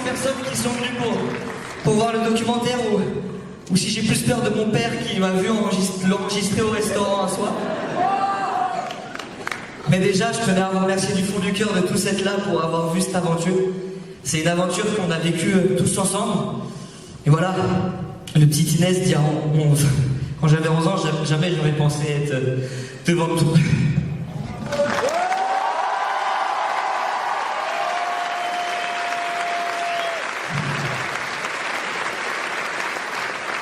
personnes qui sont venues pour voir le documentaire ou si j'ai plus peur de mon père qui m'a vu l'enregistrer au restaurant un soir. Mais déjà, je tenais à vous remercier du fond du cœur de tous être là pour avoir vu cette aventure. C'est une aventure qu'on a vécue tous ensemble. Et voilà, le petit Inès dit à 11. Quand j'avais 11 ans, jamais j'aurais pensé être devant tout.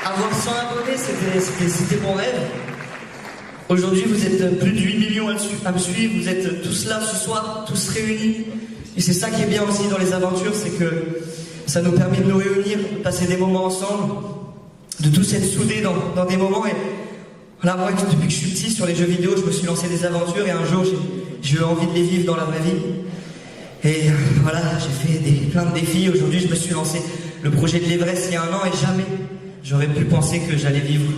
Avoir 100 abonnés, c'était mon rêve. Aujourd'hui, vous êtes plus de 8 millions à me suivre. Vous êtes tous là ce soir, tous réunis. Et c'est ça qui est bien aussi dans les aventures, c'est que ça nous permet de nous réunir, de passer des moments ensemble, de tous être soudés dans des moments. Et voilà, moi, depuis que je suis petit, sur les jeux vidéo, je me suis lancé des aventures et un jour, j'ai eu envie de les vivre dans la vraie vie. Et voilà, j'ai fait plein de défis. Aujourd'hui, je me suis lancé le projet de l'Everest il y a 1 an et jamais j'aurais pu penser que j'allais vivre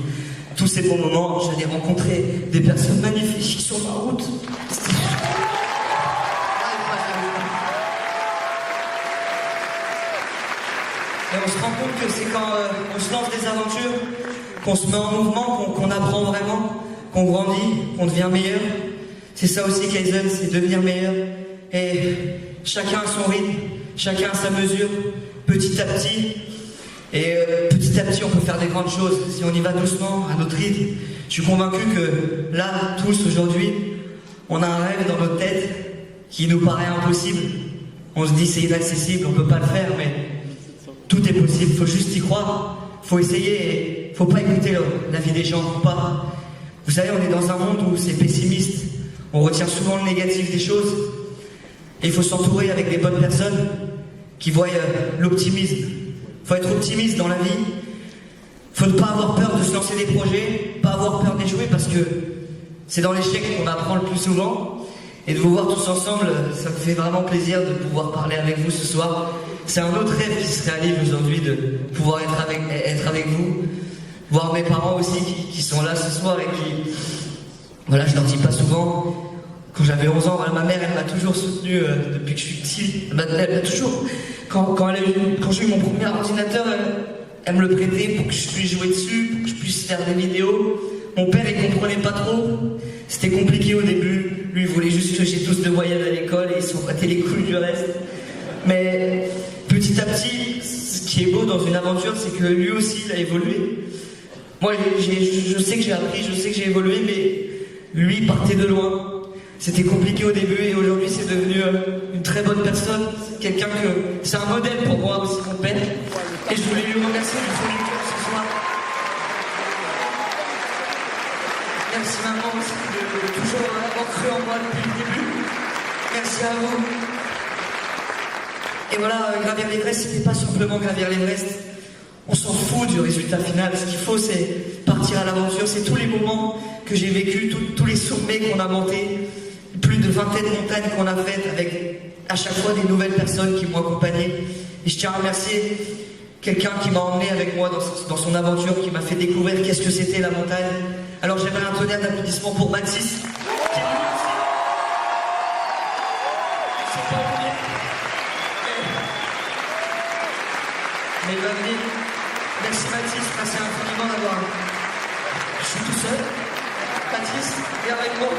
tous ces bons moments. J'allais rencontrer des personnes magnifiques sur ma route. Et on se rend compte que c'est quand on se lance des aventures, qu'on se met en mouvement, qu'on apprend vraiment, qu'on grandit, qu'on devient meilleur. C'est ça aussi Kaizen, c'est devenir meilleur. Et chacun a son rythme, chacun a sa mesure, petit à petit. Et petit à petit, on peut faire des grandes choses. Si on y va doucement, à notre rythme. Je suis convaincu que là, tous aujourd'hui, on a un rêve dans notre tête qui nous paraît impossible. On se dit c'est inaccessible, on peut pas le faire, mais tout est possible. Faut juste y croire, faut essayer. Et faut pas écouter la vie des gens. Faut pas. Vous savez, on est dans un monde où c'est pessimiste. On retient souvent le négatif des choses. Et il faut s'entourer avec des bonnes personnes qui voient l'optimisme. Faut être optimiste dans la vie. Faut ne pas avoir peur de se lancer des projets, pas avoir peur d'échouer parce que c'est dans l'échec qu'on apprend le plus souvent. Et de vous voir tous ensemble, ça me fait vraiment plaisir de pouvoir parler avec vous ce soir. C'est un autre rêve qui se réalise aujourd'hui de pouvoir être avec vous. Voir mes parents aussi qui sont là ce soir et qui... Voilà, je leur dis pas souvent. Quand j'avais 11 ans, ma mère, elle m'a toujours soutenu depuis que je suis petit. Elle m'a toujours... Quand j'ai eu mon premier ordinateur, elle me le prêtait pour que je puisse jouer dessus, pour que je puisse faire des vidéos. Mon père, il comprenait pas trop. C'était compliqué au début. Lui, il voulait juste que j'ai tous de moyenne à l'école et il s'en battait les couilles du reste. Mais petit à petit, ce qui est beau dans une aventure, c'est que lui aussi, il a évolué. Moi, je sais que j'ai appris, je sais que j'ai évolué, mais lui, il partait de loin. C'était compliqué au début et aujourd'hui c'est devenu une très bonne personne, quelqu'un que... C'est un modèle pour moi aussi, mon père. Et je voulais lui remercier du fond du cœur ce soir. Merci maman aussi de toujours avoir cru en moi depuis le début. Merci à vous. Et voilà, gravir l'Everest, c'était pas simplement gravir l'Everest. On s'en fout du résultat final. Ce qu'il faut, c'est partir à l'aventure. C'est tous les moments que j'ai vécus, tous les sommets qu'on a montés. Plus de 20 montagnes qu'on a faites avec à chaque fois des nouvelles personnes qui m'ont accompagné. Et je tiens à remercier quelqu'un qui m'a emmené avec moi dans son aventure, qui m'a fait découvrir qu'est-ce que c'était la montagne. Alors j'aimerais un tonnerre d'applaudissements pour Mathis. C'est pas oublié. Mais il va venir. Merci Mathis, merci infiniment d'avoir... Je suis tout seul. Mathis, viens avec moi.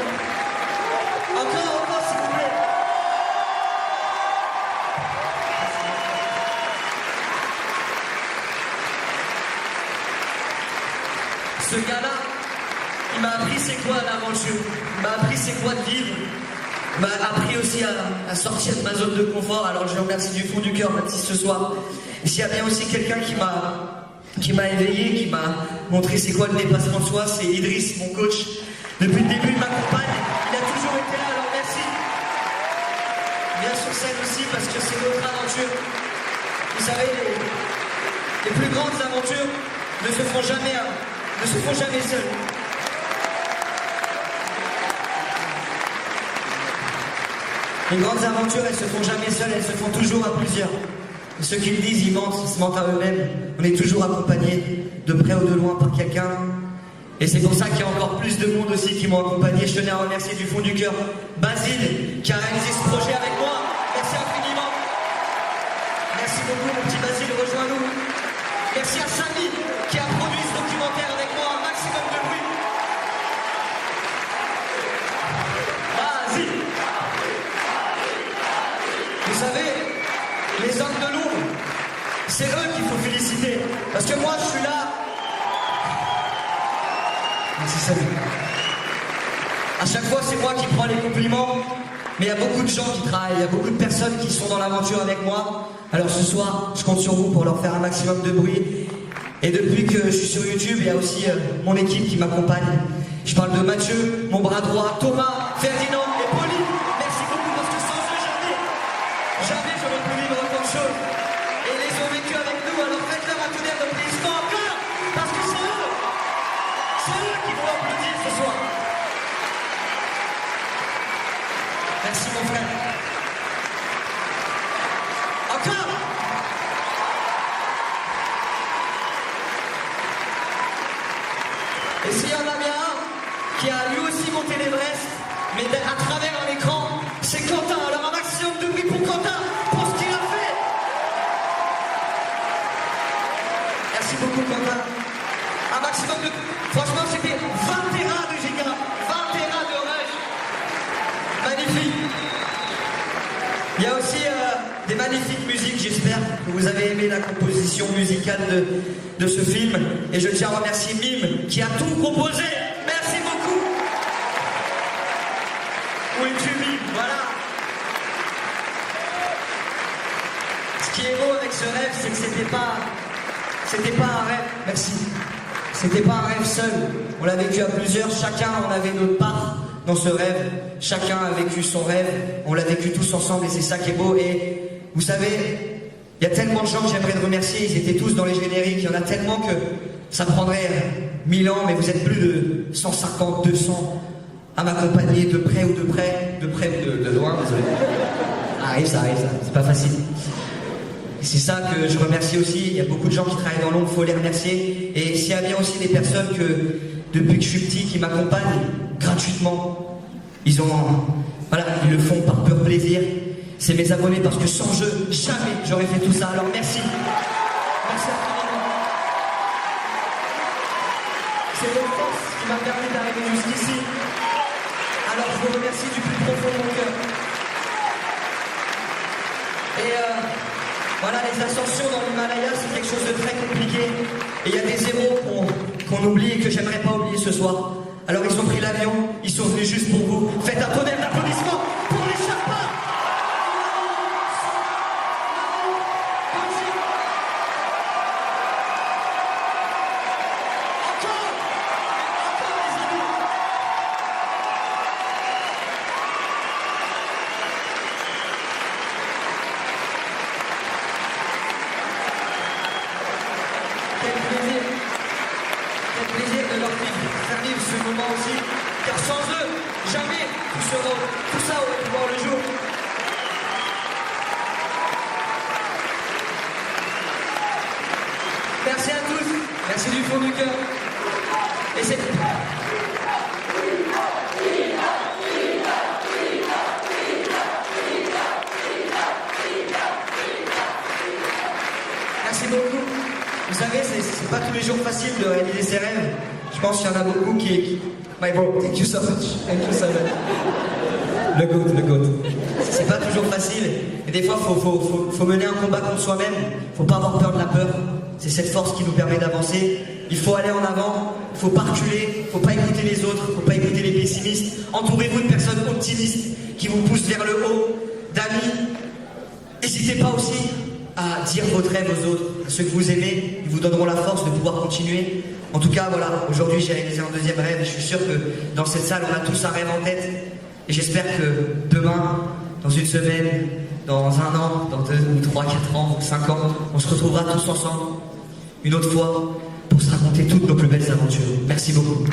Encore, s'il vous plaît. Ce gars-là, il m'a appris c'est quoi l'aventure. Il m'a appris c'est quoi de vivre. Il m'a appris aussi à sortir de ma zone de confort. Alors je le remercie du fond du cœur, Mathis, ce soir. Et s'il y a bien aussi quelqu'un qui m'a éveillé, qui m'a montré c'est quoi le dépassement de soi, c'est Idriss, mon coach. Depuis le début, il m'accompagne. Il a toujours été là, alors merci. Viens sur scène aussi parce que c'est notre aventure. Vous savez, les plus grandes aventures ne se font jamais seules. Les grandes aventures, elles se font jamais seules, elles se font toujours à plusieurs. Et ceux qui le disent, ils mentent, ils se mentent à eux-mêmes. On est toujours accompagnés, de près ou de loin, par quelqu'un. Et c'est pour ça qu'il y a encore plus de monde aussi qui m'ont accompagné. Je tenais à remercier du fond du cœur Basile qui a réalisé ce projet avec moi. Merci infiniment. Merci beaucoup, mon petit Basile, rejoins-nous. Merci à Samy qui a produit ce documentaire avec moi, un maximum de bruit. Vas-y. Vous savez, les hommes de l'ombre, c'est eux qu'il faut féliciter. Parce que moi, je suis là. Merci, salut. À chaque fois, c'est moi qui prends les compliments. Mais il y a beaucoup de gens qui travaillent, il y a beaucoup de personnes qui sont dans l'aventure avec moi. Alors ce soir, je compte sur vous pour leur faire un maximum de bruit. Et depuis que je suis sur YouTube, il y a aussi mon équipe qui m'accompagne. Je parle de Mathieu, mon bras droit, Thomas, Ferdinand et Pauline. Merci beaucoup parce que sans eux, jamais j'aurais pu vivre autant de choses. Et ils les ont vécu avec nous, alors faites-leur un tonnerre d'applaudissements encore, parce que c'est eux qui vont applaudir ce soir. Merci mon frère. Encore. Et s'il y en a bien un qui a lui aussi monté l'Everest, mais à travers un écran, c'est Quentin. Alors un maximum de bruit pour Quentin, pour ce qu'il a fait. Merci beaucoup Quentin. Un maximum de... Franchement c'était 20 terras de giga, 20 terras de rush. Magnifique. Il y a aussi des magnifiques musiques, j'espère que vous avez aimé la composition musicale de ce film. Et je tiens à remercier Mime qui a tout composé. Merci beaucoup. Où es-tu Mime? Voilà. Ce qui est beau avec ce rêve, c'est que c'était pas un rêve. Merci. C'était pas un rêve seul. On l'a vécu à plusieurs, chacun on avait notre part dans ce rêve. Chacun a vécu son rêve, on l'a vécu tous ensemble et c'est ça qui est beau. Et vous savez, il y a tellement de gens que j'aimerais remercier, ils étaient tous dans les génériques, il y en a tellement que ça prendrait 1000 ans, mais vous êtes plus de 150, 200 à m'accompagner de près ou de près, de près ou de loin, désolé. Ça arrive, c'est pas facile. Et c'est ça que je remercie aussi, il y a beaucoup de gens qui travaillent dans l'ombre, il faut les remercier. Et s'il y a bien aussi des personnes que, depuis que je suis petit, qui m'accompagnent gratuitement, ils le font par pur plaisir. C'est mes abonnés parce que sans eux, jamais j'aurais fait tout ça. Alors merci. Merci infiniment. C'est votre force qui m'a permis d'arriver jusqu'ici. Alors je vous remercie du plus profond de mon cœur. Et voilà, les ascensions dans l'Himalaya, c'est quelque chose de très compliqué. Et il y a des héros qu'on oublie et que j'aimerais pas oublier ce soir. Alors ils ont pris l'avion, ils sont venus juste pour vous. Faites un tonnerre d'applaudissements pour les Sherpas. Quel plaisir de leur faire vivre ce moment aussi, car sans eux, jamais tout ça aurait pu voir le jour. Merci à tous, merci du fond du cœur. Et c'est... Merci beaucoup. Vous savez, c'est pas tous les jours facile de réaliser ses rêves. Je pense qu'il y en a beaucoup qui... My bro, thank you so much. Thank you so much. Le goat. C'est pas toujours facile. Et des fois, faut mener un combat contre soi-même. Faut pas avoir peur de la peur. C'est cette force qui nous permet d'avancer. Il faut aller en avant. Faut pas reculer. Faut pas écouter les autres. Faut pas écouter les pessimistes. Entourez-vous de personnes optimistes qui vous poussent vers le haut, d'amis. N'hésitez pas aussi à dire votre rêve aux autres, à ceux que vous aimez, ils vous donneront la force de pouvoir continuer. En tout cas, voilà, aujourd'hui j'ai réalisé un deuxième rêve et je suis sûr que dans cette salle, on a tous un rêve en tête. Et j'espère que demain, dans une semaine, dans un an, dans 2 ou 3, 4 ans, 5 ans, on se retrouvera tous ensemble, une autre fois, pour se raconter toutes nos plus belles aventures. Merci beaucoup.